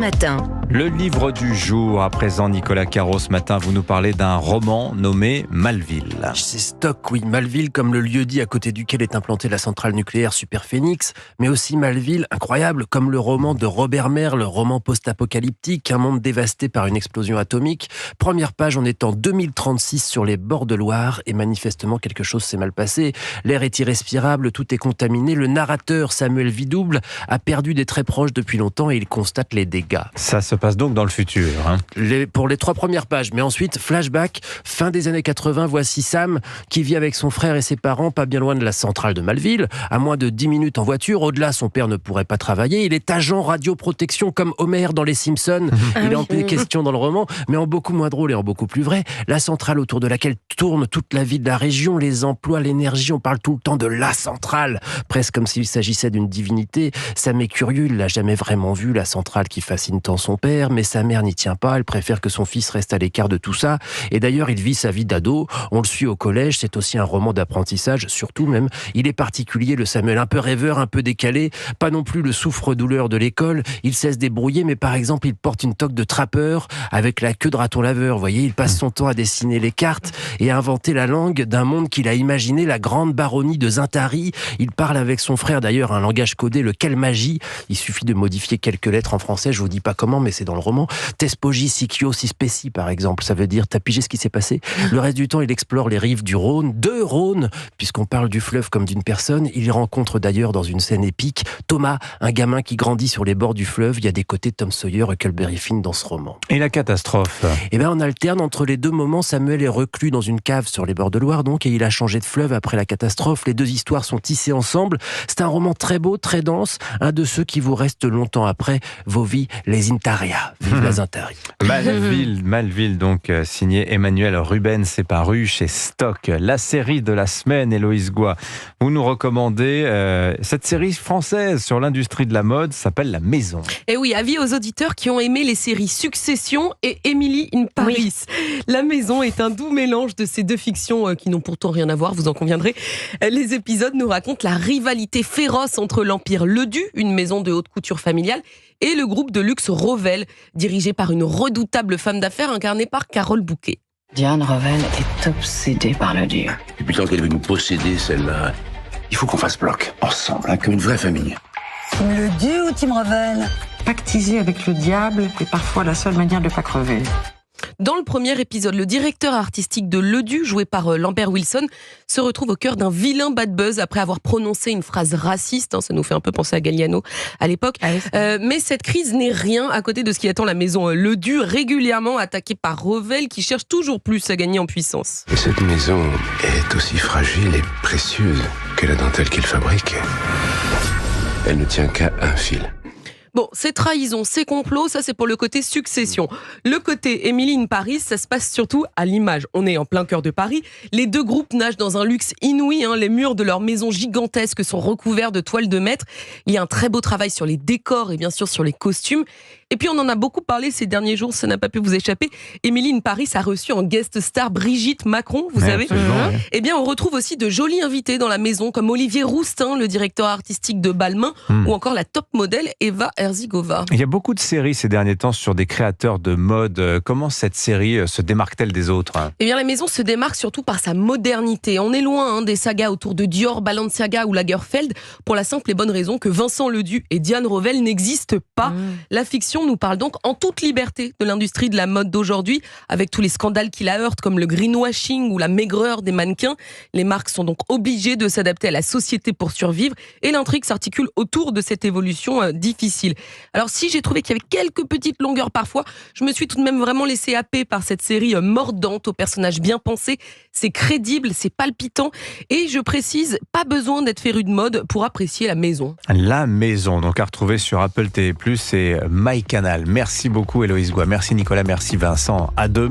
Matin. Le livre du jour, à présent Nicolas Caro, ce matin vous nous parlez d'un roman nommé Malville. C'est Stock, oui, Malville comme le lieu-dit à côté duquel est implantée la centrale nucléaire Superphénix, mais aussi Malville, incroyable, comme le roman de Robert Merle, roman post-apocalyptique, un monde dévasté par une explosion atomique. Première page, on est en 2036 sur les bords de Loire et manifestement quelque chose s'est mal passé. L'air est irrespirable, tout est contaminé. Le narrateur Samuel Vidouble a perdu des très proches depuis longtemps et il constate les dégâts. Ça se passe donc dans le futur. Pour les 3 premières pages, mais ensuite, flashback, fin des années 80, voici Sam qui vit avec son frère et ses parents pas bien loin de la centrale de Malville, à moins de 10 minutes en voiture. Au-delà, son père ne pourrait pas travailler. Il est agent radioprotection comme Homer dans Les Simpsons. Il est en question dans le roman, mais en beaucoup moins drôle et en beaucoup plus vrai. La centrale autour de laquelle tourne toute la vie de la région, les emplois, l'énergie, on parle tout le temps de la centrale, presque comme s'il s'agissait d'une divinité. Sam est curieux, il l'a jamais vraiment vu, la centrale qui fascine tant son père, mais sa mère n'y tient pas, elle préfère que son fils reste à l'écart de tout ça, et d'ailleurs il vit sa vie d'ado, on le suit au collège, c'est aussi un roman d'apprentissage, surtout même, il est particulier le Samuel, un peu rêveur, un peu décalé, pas non plus le souffre-douleur de l'école, il sait se débrouiller, mais par exemple il porte une toque de trappeur avec la queue de raton laveur, vous voyez, il passe son temps à dessiner les cartes et à inventer la langue d'un monde qu'il a imaginé, la grande baronnie de Zintari, il parle avec son frère d'ailleurs un langage codé, le Kelmagie, il suffit de modifier quelques lettres en français, je vous dis pas comment, mais c'est dans le roman. Tespogi, Sikio, Sispéci, par exemple. Ça veut dire, t'as pigé ce qui s'est passé? Le reste du temps, il explore les rives du Rhône, de Rhône, puisqu'on parle du fleuve comme d'une personne. Il y rencontre d'ailleurs, dans une scène épique, Thomas, un gamin qui grandit sur les bords du fleuve. Il y a des côtés Tom Sawyer et Huckleberry Finn dans ce roman. Et la catastrophe? Eh bien, on alterne entre les deux moments. Samuel est reclus dans une cave sur les bords de Loire, donc, et il a changé de fleuve après la catastrophe. Les deux histoires sont tissées ensemble. C'est un roman très beau, très dense, un de ceux qui vous restent longtemps après vos vies, les Intaria. Vive la Zintari. Malville, donc signé Emmanuel Rubens, c'est paru chez Stock. La série de la semaine, Héloïse Goua. Vous nous recommandez cette série française sur l'industrie de la mode, s'appelle La Maison. Et oui, avis aux auditeurs qui ont aimé les séries Succession et Emily in Paris. Oui. La Maison est un doux mélange de ces deux fictions qui n'ont pourtant rien à voir, vous en conviendrez. Les épisodes nous racontent la rivalité féroce entre l'Empire Ledu, une maison de haute couture familiale, et le groupe de luxe Revel, dirigé par une redoutable femme d'affaires incarnée par Carole Bouquet. Diane Revel est obsédée par le dieu. Et puis tant qu'elle veut nous posséder, celle-là, il faut qu'on fasse bloc, ensemble, comme une vraie famille. Le dieu ou Tim Revel? Pactiser avec le diable est parfois la seule manière de ne pas crever. Dans le premier épisode, le directeur artistique de Ledu, joué par Lambert Wilson, se retrouve au cœur d'un vilain bad buzz après avoir prononcé une phrase raciste. Ça nous fait un peu penser à Galliano à l'époque. Mais cette crise n'est rien à côté de ce qui attend la maison Ledu, régulièrement attaquée par Revel, qui cherche toujours plus à gagner en puissance. Et cette maison est aussi fragile et précieuse que la dentelle qu'il fabrique. Elle ne tient qu'à un fil. Bon, ces trahisons, ces complots, ça c'est pour le côté Succession. Le côté Emily in Paris, ça se passe surtout à l'image. On est en plein cœur de Paris. Les deux groupes nagent dans un luxe inouï. Les murs de leur maison gigantesque sont recouverts de toiles de maître. Il y a un très beau travail sur les décors et bien sûr sur les costumes. Et puis on en a beaucoup parlé ces derniers jours, ça n'a pas pu vous échapper. Emily in Paris a reçu en guest star Brigitte Macron, vous savez. Eh bien, on retrouve aussi de jolis invités dans la maison, comme Olivier Roustin, le directeur artistique de Balmain, ou encore la top modèle Eva Herzigova. Il y a beaucoup de séries ces derniers temps sur des créateurs de mode. Comment cette série se démarque-t-elle des autres? Eh bien, la maison se démarque surtout par sa modernité. On est loin des sagas autour de Dior, Balenciaga ou Lagerfeld, pour la simple et bonne raison que Vincent Ledu et Diane Revel n'existent pas. La fiction nous parle donc en toute liberté de l'industrie de la mode d'aujourd'hui, avec tous les scandales qui la heurtent, comme le greenwashing ou la maigreur des mannequins. Les marques sont donc obligées de s'adapter à la société pour survivre, et l'intrigue s'articule autour de cette évolution difficile. Alors si j'ai trouvé qu'il y avait quelques petites longueurs parfois, je me suis tout de même vraiment laissé happer par cette série mordante, aux personnages bien pensés. C'est crédible, c'est palpitant, et je précise, pas besoin d'être féru de mode pour apprécier La Maison. La Maison, donc à retrouver sur Apple TV+, et MyCanal. Merci beaucoup Héloïse Goua, merci Nicolas, merci Vincent. À demain.